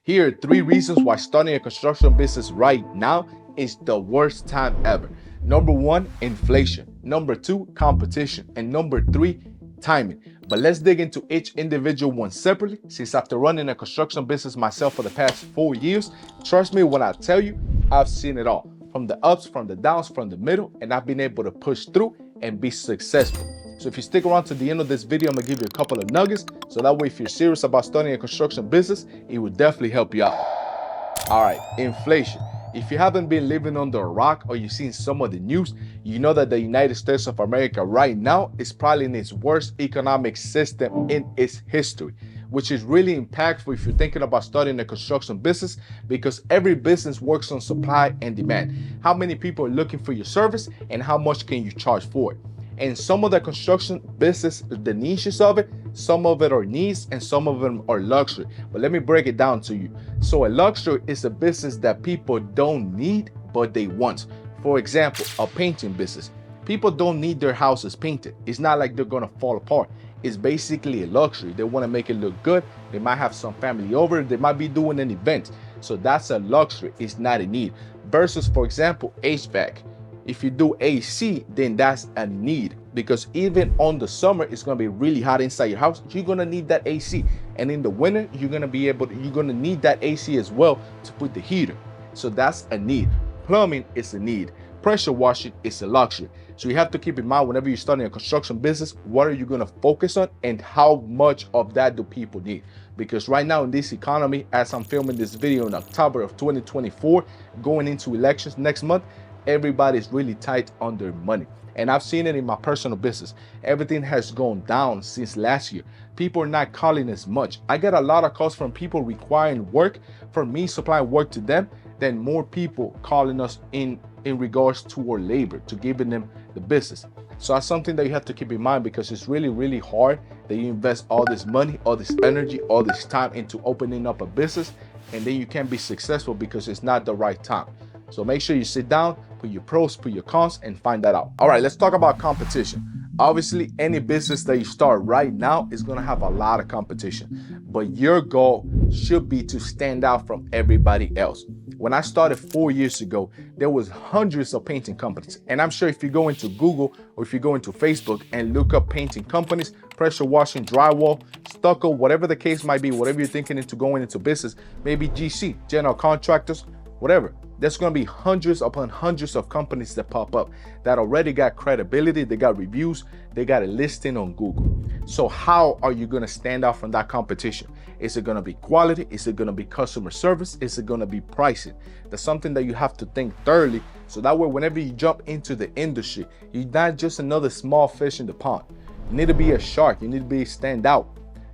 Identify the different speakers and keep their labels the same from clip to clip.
Speaker 1: Here are 3 reasons why starting a construction business right now is the worst time ever. Number 1, inflation. Number 2, competition. And number 3, timing. But let's dig into each individual one separately, since after running a construction business myself for the past 4 years, trust me when I tell you, I've seen it all. From the ups, from the downs, from the middle, and I've been able to push through and be successful. So if you stick around to the end of this video, I'm gonna give you a couple of nuggets, so that way if you're serious about starting a construction business, it will definitely help you out. All right, inflation. If you haven't been living under a rock or you've seen some of the news, you know that the United States of America right now is probably in its worst economic system in its history, which is really impactful if you're thinking about starting a construction business, because every business works on supply and demand. How many people are looking for your service and how much can you charge for it? And some of the construction business, the niches of it, some of it are needs and some of them are luxury. But let me break it down to you. So a luxury is a business that people don't need, but they want. For example, a painting business. People don't need their houses painted. It's not like they're gonna fall apart. It's basically a luxury. They wanna make it look good. They might have some family over. They might be doing an event. So that's a luxury. It's not a need. Versus, for example, HVAC. If you do AC, then that's a need, because even on the summer, it's gonna be really hot inside your house. You're gonna need that AC. And in the winter, you're gonna need that AC as well to put the heater. So that's a need. Plumbing is a need. Pressure washing is a luxury. So you have to keep in mind whenever you're starting a construction business, what are you gonna focus on and how much of that do people need? Because right now in this economy, as I'm filming this video in October of 2024, going into elections next month, everybody's really tight on their money. And I've seen it in my personal business. Everything has gone down since last year. People are not calling as much. I get a lot of calls from people requiring work, for me supplying work to them, than more people calling us in regards to our labor, to giving them the business. So that's something that you have to keep in mind, because it's really, really hard that you invest all this money, all this energy, all this time into opening up a business, and then you can't be successful because it's not the right time. So make sure you sit down, put your pros, put your cons, and find that out. All right, let's talk about competition. Obviously, any business that you start right now is gonna have a lot of competition, but your goal should be to stand out from everybody else. When I started 4 years ago, there was hundreds of painting companies. And I'm sure if you go into Google or if you go into Facebook and look up painting companies, pressure washing, drywall, stucco, whatever the case might be, whatever you're thinking into going into business, maybe GC, general contractors, whatever. There's going to be hundreds upon hundreds of companies that pop up that already got credibility, they got reviews, they got a listing on Google. So how are you going to stand out from that competition? Is it going to be quality? Is it going to be customer service? Is it going to be pricing? That's something that you have to think thoroughly, so that way whenever you jump into the industry, you're not just another small fish in the pond. You need to be a shark. You need to stand out.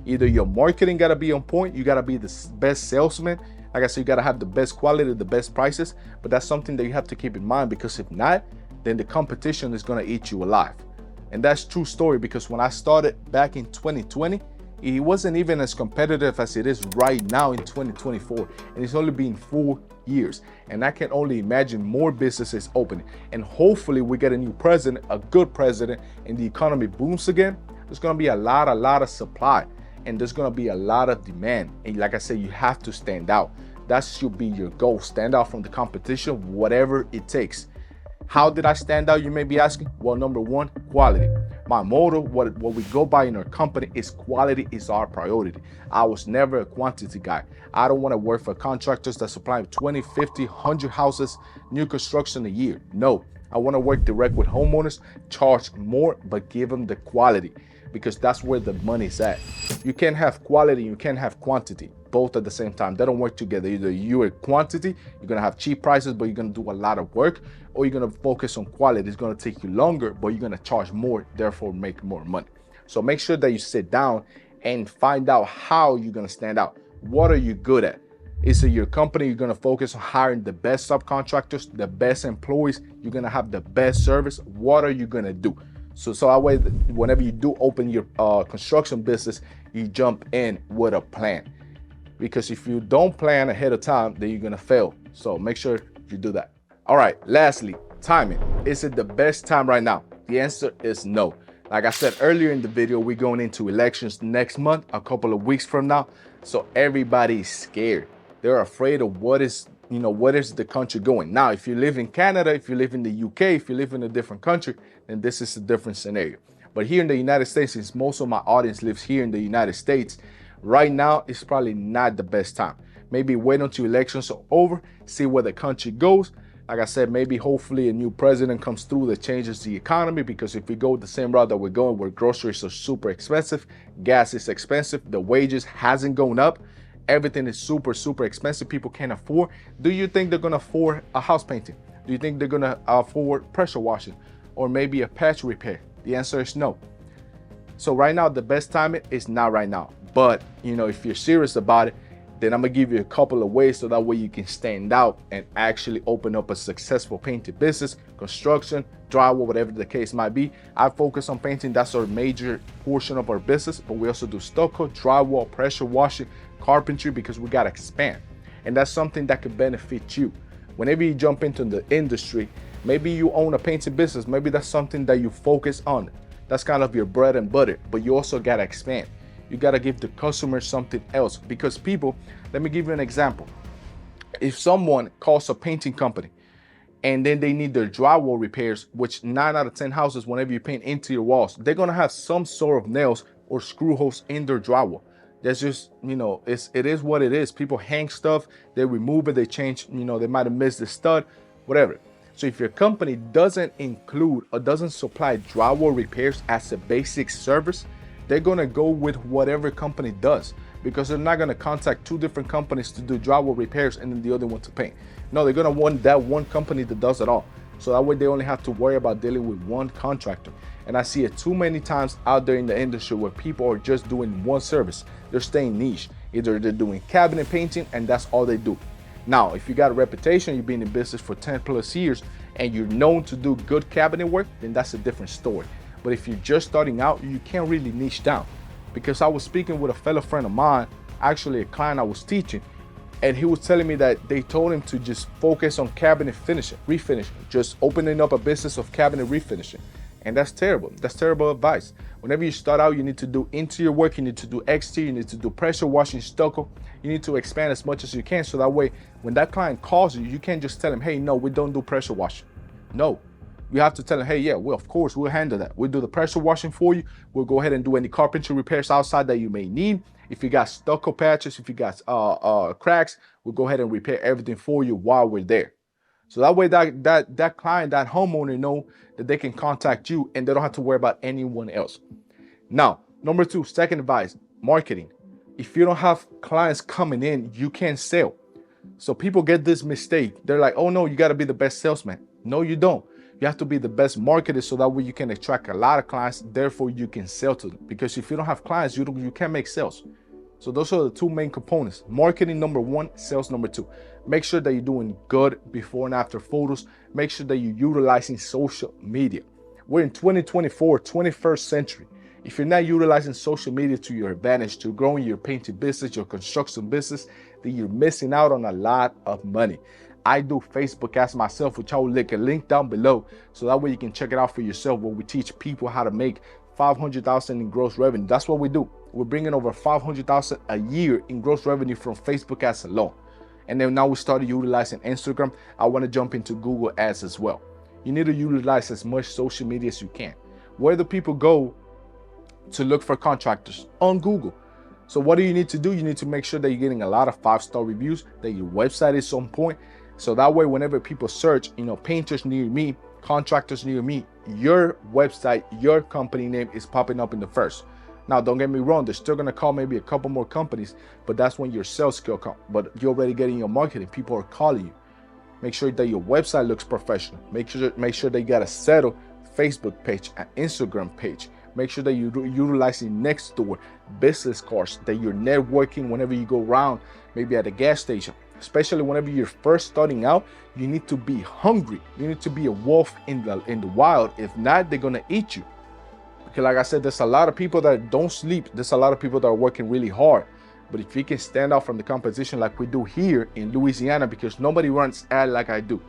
Speaker 1: Either your marketing got to be on point, you got to be the best salesman. Like I said, you gotta have the best quality, the best prices, but that's something that you have to keep in mind, because if not, then the competition is gonna eat you alive. And that's true story, because when I started back in 2020, it wasn't even as competitive as it is right now in 2024. And it's only been 4 years. And I can only imagine more businesses opening. And hopefully we get a new president, a good president, and the economy booms again. There's gonna be a lot of supply. And there's gonna be a lot of demand. And like I said, you have to stand out. That should be your goal. Stand out from the competition, whatever it takes. How did I stand out, you may be asking? Well, number 1, quality. My motto, what we go by in our company is quality is our priority. I was never a quantity guy. I don't wanna work for contractors that supply 20, 50, 100 houses, new construction a year. No, I wanna work direct with homeowners, charge more, but give them the quality, because that's where the money's at. You can't have quality, you can't have quantity, both at the same time. They don't work together. Either you're a quantity, you're gonna have cheap prices, but you're gonna do a lot of work, or you're gonna focus on quality. It's gonna take you longer, but you're gonna charge more, therefore make more money. So make sure that you sit down and find out how you're gonna stand out. What are you good at? Is it your company? You're gonna focus on hiring the best subcontractors, the best employees, you're gonna have the best service. What are you gonna do? So that way, whenever you do open your construction business, you jump in with a plan. Because if you don't plan ahead of time, then you're gonna fail. So make sure you do that. All right, lastly, timing. Is it the best time right now? The answer is no. Like I said earlier in the video, we're going into elections next month, a couple of weeks from now. So everybody is scared. They're afraid of what is the country going. Now, if you live in Canada, if you live in the UK, if you live in a different country, then this is a different scenario. But here in the United States, since most of my audience lives here in the United States, right now is probably not the best time. Maybe wait until elections are over, see where the country goes. Like I said, maybe hopefully a new president comes through that changes the economy, because if we go the same route that we're going, where groceries are super expensive, gas is expensive, the wages hasn't gone up, everything is super, super expensive, people can't afford. Do you think they're gonna afford a house painting? Do you think they're gonna afford pressure washing or maybe a patch repair? The answer is no. So right now, the best time is not right now. But if you're serious about it, then I'm gonna give you a couple of ways so that way you can stand out and actually open up a successful painting business, construction, drywall, whatever the case might be. I focus on painting, that's our major portion of our business, but we also do stucco, drywall, pressure washing, carpentry, because we gotta expand. And that's something that could benefit you. Whenever you jump into the industry, maybe you own a painting business, maybe that's something that you focus on. That's kind of your bread and butter, but you also gotta expand. You gotta give the customer something else, because people, let me give you an example. If someone calls a painting company and then they need their drywall repairs, which 9 out of 10 houses, whenever you paint into your walls, they're gonna have some sort of nails or screw holes in their drywall. That's just, it is what it is. People hang stuff, they remove it, they change, they might have missed the stud, whatever. So if your company doesn't include or doesn't supply drywall repairs as a basic service, they're gonna go with whatever company does, because they're not gonna contact 2 different companies to do drywall repairs and then the other one to paint. No, they're gonna want that one company that does it all. So that way they only have to worry about dealing with one contractor. And I see it too many times out there in the industry where people are just doing one service. They're staying niche. Either they're doing cabinet painting and that's all they do. Now, if you got a reputation, you've been in business for 10 plus years and you're known to do good cabinet work, then that's a different story. But if you're just starting out, you can't really niche down. Because I was speaking with a fellow friend of mine, actually a client I was teaching, and he was telling me that they told him to just focus on cabinet finishing, refinishing, just opening up a business of cabinet refinishing. And that's terrible. That's terrible advice. Whenever you start out, you need to do interior work, you need to do exterior, you need to do pressure washing, stucco. You need to expand as much as you can, so that way when that client calls you, you can't just tell him, hey, no, we don't do pressure washing. No. You have to tell them, hey, yeah, well, of course, we'll handle that. We'll do the pressure washing for you. We'll go ahead and do any carpentry repairs outside that you may need. If you got stucco patches, if you got cracks, we'll go ahead and repair everything for you while we're there. So that way that client, that homeowner know that they can contact you and they don't have to worry about anyone else. Now, number 2, second advice, marketing. If you don't have clients coming in, you can't sell. So people get this mistake. They're like, oh no, you got to be the best salesman. No, you don't. You have to be the best marketer, so that way you can attract a lot of clients, therefore you can sell to them. Because if you don't have clients, you can't make sales. So those are the 2 main components. Marketing number 1, sales number 2. Make sure that you're doing good before and after photos. Make sure that you're utilizing social media. We're in 2024, 21st century. If you're not utilizing social media to your advantage, to growing your painting business, your construction business, then you're missing out on a lot of money. I do Facebook ads myself, which I will link down below, so that way you can check it out for yourself, where we teach people how to make $500,000 in gross revenue. That's what we do. We're bringing over $500,000 a year in gross revenue from Facebook ads alone. And then now we started utilizing Instagram. I want to jump into Google ads as well. You need to utilize as much social media as you can. Where do people go to look for contractors? On Google. So what do you need to do? You need to make sure that you're getting a lot of 5-star reviews, that your website is on point. So that way, whenever people search, painters near me, contractors near me, your website, your company name is popping up in the first. Now, don't get me wrong, they're still gonna call maybe a couple more companies, but that's when your sales skill comes. But you're already getting your marketing, people are calling you. Make sure that your website looks professional. Make sure they got a settled Facebook page, an Instagram page. Make sure that you're utilizing Nextdoor, business cards, that you're networking whenever you go around, maybe at a gas station. Especially whenever you're first starting out, you need to be hungry. You need to be a wolf in the wild. If not, they're gonna eat you. Because like I said, there's a lot of people that don't sleep. There's a lot of people that are working really hard. But if you can stand out from the competition like we do here in Louisiana, because nobody runs ad like I do.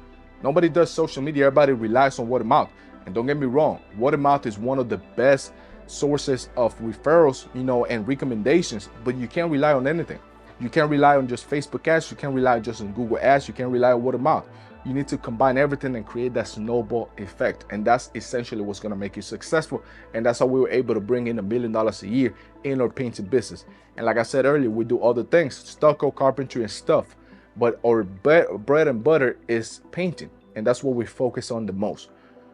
Speaker 1: Nobody does social media. Everybody relies on word of mouth. And don't get me wrong, word of mouth is one of the best sources of referrals, and recommendations, but you can't rely on anything. You can't rely on just Facebook ads. You can't rely just on Google ads. You can't rely on word of mouth. You need to combine everything and create that snowball effect. And that's essentially what's going to make you successful. And that's how we were able to bring in $1 million a year in our painting business. And like I said earlier, we do other things, stucco, carpentry, and stuff. But our bread and butter is painting. And that's what we focus on the most.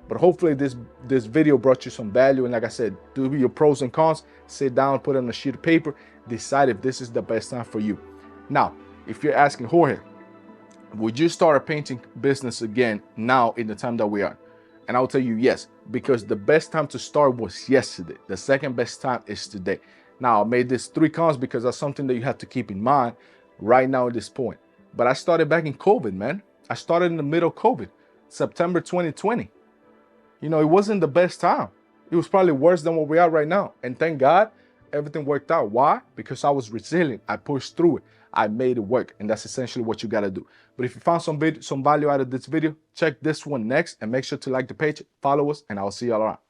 Speaker 1: But hopefully this video brought you some value. And like I said, do your pros and cons, sit down, put it on a sheet of paper, decide if this is the best time for you. Now, if you're asking, Jorge, would you start a painting business again now in the time that we are? And I'll tell you yes, because the best time to start was yesterday. The second best time is today. Now, I made this 3 cons because that's something that you have to keep in mind right now at this point. But I started back in COVID, man. I started in the middle of COVID, September 2020. You know, it wasn't the best time. It was probably worse than what we are right now. And thank God, everything worked out. Why? Because I was resilient. I pushed through it. I made it work. And that's essentially what you got to do. But if you found some value out of this video, check this one next and make sure to like the page, follow us, and I'll see you all around.